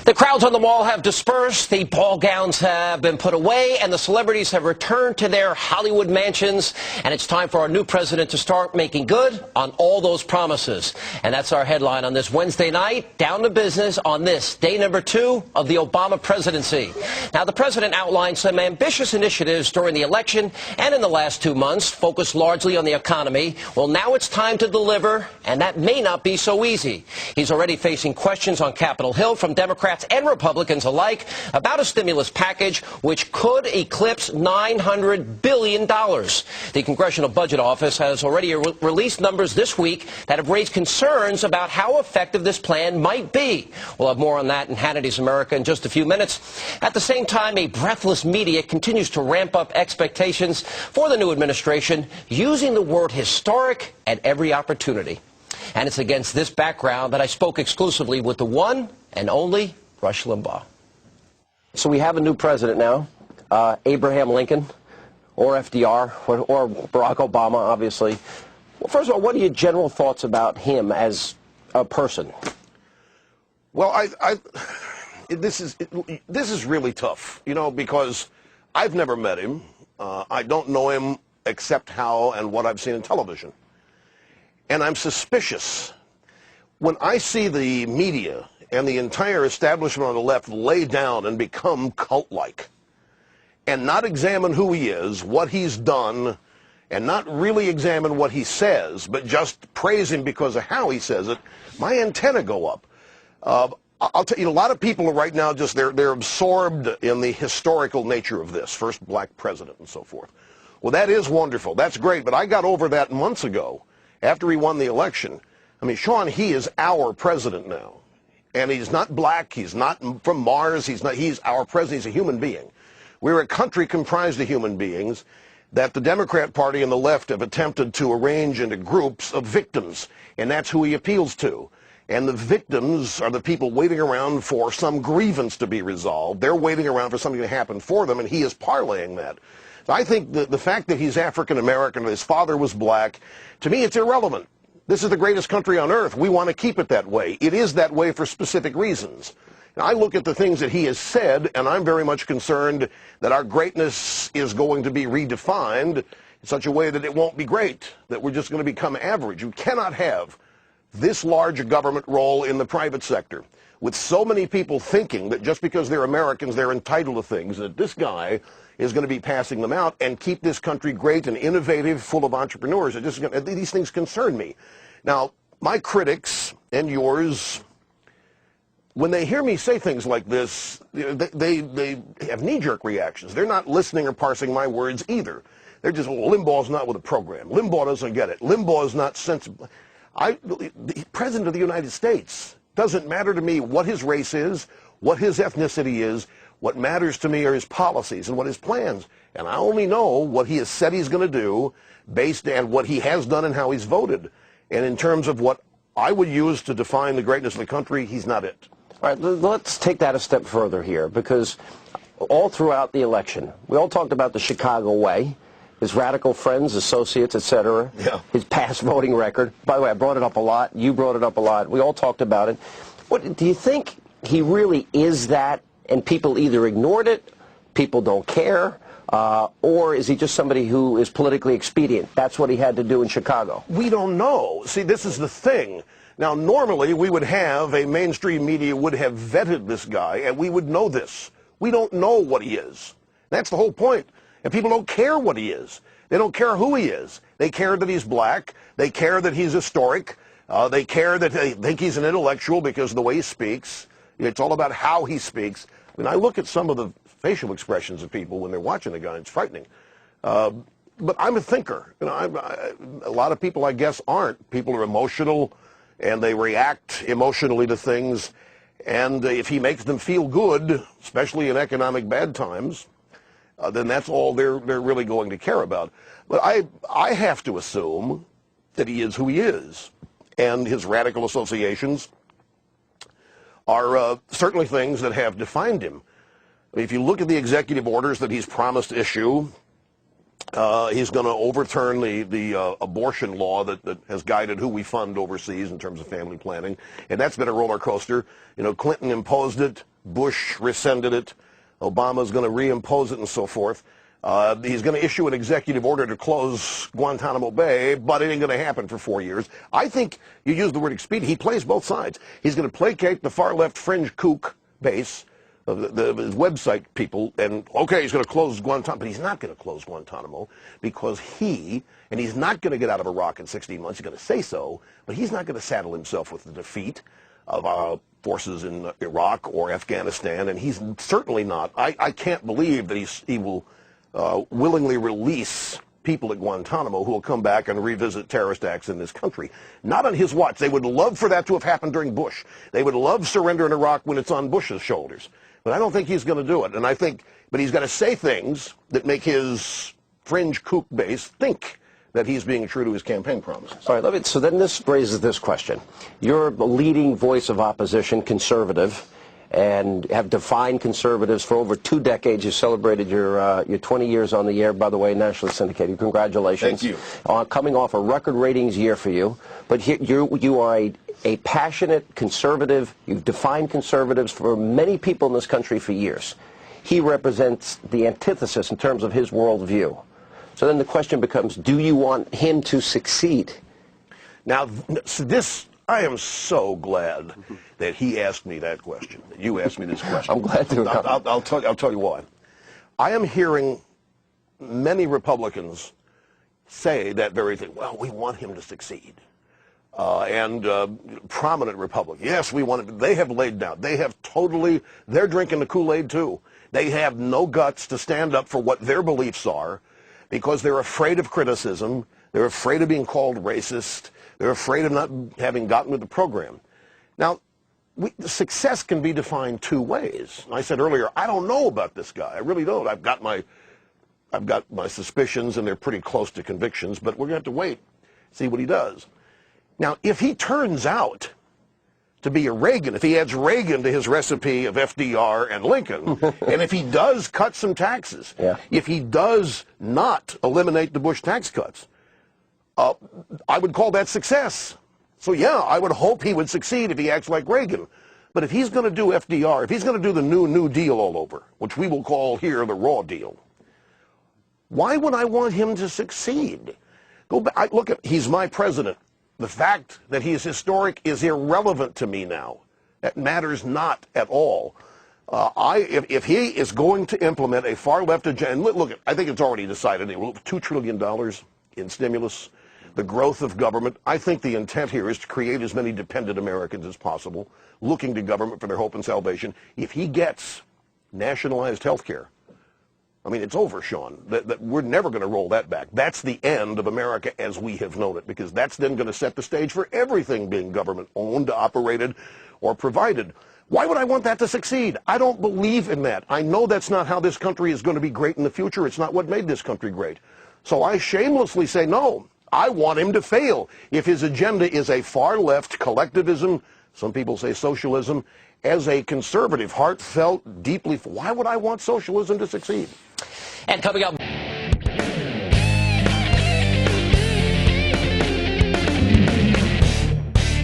The crowds on the mall have dispersed, the ball gowns have been put away, and the celebrities have returned to their Hollywood mansions. And it's time for our new president to start making good on all those promises. And that's our headline on this Wednesday night. Down to business on this, day number 2 of the Obama presidency. Now, the president outlined some ambitious initiatives during the election and in the last 2 months, focused largely on the economy. Well, now it's time to deliver, and that may not be so easy. He's already facing questions on Capitol Hill from Democrats and Republicans alike about a stimulus package which could eclipse $900 billion. The Congressional Budget Office has already released numbers this week that have raised concerns about how effective this plan might be. We'll have more on that in Hannity's America in just a few minutes. At the same time, a breathless media continues to ramp up expectations for the new administration, using the word historic at every opportunity. And it's against this background that I spoke exclusively with the one and only Rush Limbaugh. So we have a new president now, Abraham Lincoln, or FDR, or Barack Obama, obviously. Well, first of all, what are your general thoughts about him as a person? Well, this is really tough, you know, because I've never met him. I don't know him except how and what I've seen in television. And I'm suspicious. When I see the media and the entire establishment on the left lay down and become cult-like and not examine who he is, what he's done, and not really examine what he says, but just praise him because of how he says it, my antenna go up. I'll tell you, a lot of people are right now just, they're absorbed in the historical nature of this, first black president and so forth. Well, that is wonderful. That's great, but I got over that months ago after he won the election. I mean, Sean, he is our president now. And he's not black, he's not from Mars, he's our president, he's a human being. We're a country comprised of human beings that the Democrat Party and the left have attempted to arrange into groups of victims, and that's who he appeals to. And the victims are the people waiting around for some grievance to be resolved. They're waiting around for something to happen for them, and he is parlaying that. So I think the fact that he's African American, his father was black, to me it's irrelevant. This is the greatest country on earth. We want to keep it that way. It is that way for specific reasons. And I look at the things that he has said, and I'm very much concerned that our greatness is going to be redefined in such a way that it won't be great, that we're just going to become average. You cannot have this large a government role in the private sector with so many people thinking that just because they're Americans, they're entitled to things, that this guy is going to be passing them out and keep this country great and innovative, full of entrepreneurs. These things concern me. Now, my critics and yours, when they hear me say things like this, they have knee-jerk reactions. They're not listening or parsing my words either. They're just, well, Limbaugh's not with the program. Limbaugh doesn't get it. Limbaugh is not sensible. The President of the United States, doesn't matter to me what his race is, what his ethnicity is. What matters to me are his policies and what his plans. And I only know what he has said he's going to do based on what he has done and how he's voted. And in terms of what I would use to define the greatness of the country, he's not it. All right, let's take that a step further here, because all throughout the election, we all talked about the Chicago way, his radical friends, associates, etc., his past voting record. By the way, I brought it up a lot. You brought it up a lot. We all talked about it. What do you think he really is that? And people either ignored it, people don't care, or is he just somebody who is politically expedient? That's what he had to do in Chicago. We don't know. See, this is the thing. Now, normally we would have, a mainstream media would have vetted this guy, and we would know this. We don't know what he is. That's the whole point. And people don't care what he is. They don't care who he is. They care that he's black. They care that he's historic. They care that they think he's an intellectual because of the way he speaks. It's all about how he speaks. I mean, I look at some of the facial expressions of people when they're watching the guy. It's frightening. But I'm a thinker. You know, a lot of people, I guess, aren't. People are emotional, and they react emotionally to things. And if he makes them feel good, especially in economic bad times, then that's all they're really going to care about. But I have to assume that he is who he is, and his radical associations are certainly things that have defined him. If you look at the executive orders that he's promised to issue, He's going to overturn the abortion law that has guided who we fund overseas in terms of family planning, and that's been a roller coaster. You know, Clinton imposed it, Bush rescinded it. Obama's going to reimpose it and so forth. He's going to issue an executive order to close Guantanamo Bay, but it ain't going to happen for 4 years. I think you use the word expedient. He plays both sides. He's going to placate the far-left fringe kook base of his website people, and okay, he's going to close Guantanamo, but he's not going to close Guantanamo because he's not going to get out of Iraq in 16 months. He's going to say so, but he's not going to saddle himself with the defeat of forces in Iraq or Afghanistan, and he's certainly not. I can't believe that he will willingly release people at Guantanamo who will come back and revisit terrorist acts in this country. Not on his watch. They would love for that to have happened during Bush. They would love surrender in Iraq when it's on Bush's shoulders. But I don't think he's going to do it. And but he's got to say things that make his fringe kook base think that he's being true to his campaign promises. All right, so then this raises this question. You're the leading voice of opposition, conservative, and have defined conservatives for over 2 decades. You celebrated your 20 years on the air, by the way, nationally syndicated. Congratulations. Thank you. Coming off a record ratings year for you. But here, you are a passionate conservative. You've defined conservatives for many people in this country for years. He represents the antithesis in terms of his worldview. So then the question becomes, do you want him to succeed? Now, I am so glad that he asked me that question, that you asked me this question. I'm glad to. I'll tell you why. I am hearing many Republicans say that very thing. Well, we want him to succeed. Prominent Republicans, yes, we want him. They have laid down. They're drinking the Kool-Aid too. They have no guts to stand up for what their beliefs are because they're afraid of criticism. They're afraid of being called racist. They're afraid of not having gotten with the program. Now, success can be defined 2 ways. I said earlier, I don't know about this guy. I really don't. I've got my suspicions, and they're pretty close to convictions, but we're going to have to wait, see what he does. Now, if he turns out to be a Reagan, if he adds Reagan to his recipe of FDR and Lincoln, and if he does cut some taxes, if he does not eliminate the Bush tax cuts, I would call that success. So yeah, I would hope he would succeed if he acts like Reagan. But if he's going to do FDR, if he's going to do the New Deal all over, which we will call here the raw deal, why would I want him to succeed? Go back, look, he's my president. The fact that he is historic is irrelevant to me now. That matters not at all. If he is going to implement a far-left agenda, look, I think it's already decided, $2 trillion in stimulus, the growth of government. I think the intent here is to create as many dependent Americans as possible, looking to government for their hope and salvation. If he gets nationalized health care, I mean, it's over, Sean. We're never going to roll that back. That's the end of America as we have known it, because that's then going to set the stage for everything being government-owned, operated, or provided. Why would I want that to succeed? I don't believe in that. I know that's not how this country is going to be great in the future. It's not what made this country great. So I shamelessly say no. I want him to fail. If his agenda is a far-left collectivism, some people say socialism, as a conservative, heartfelt, deeply, why would I want socialism to succeed? And coming up...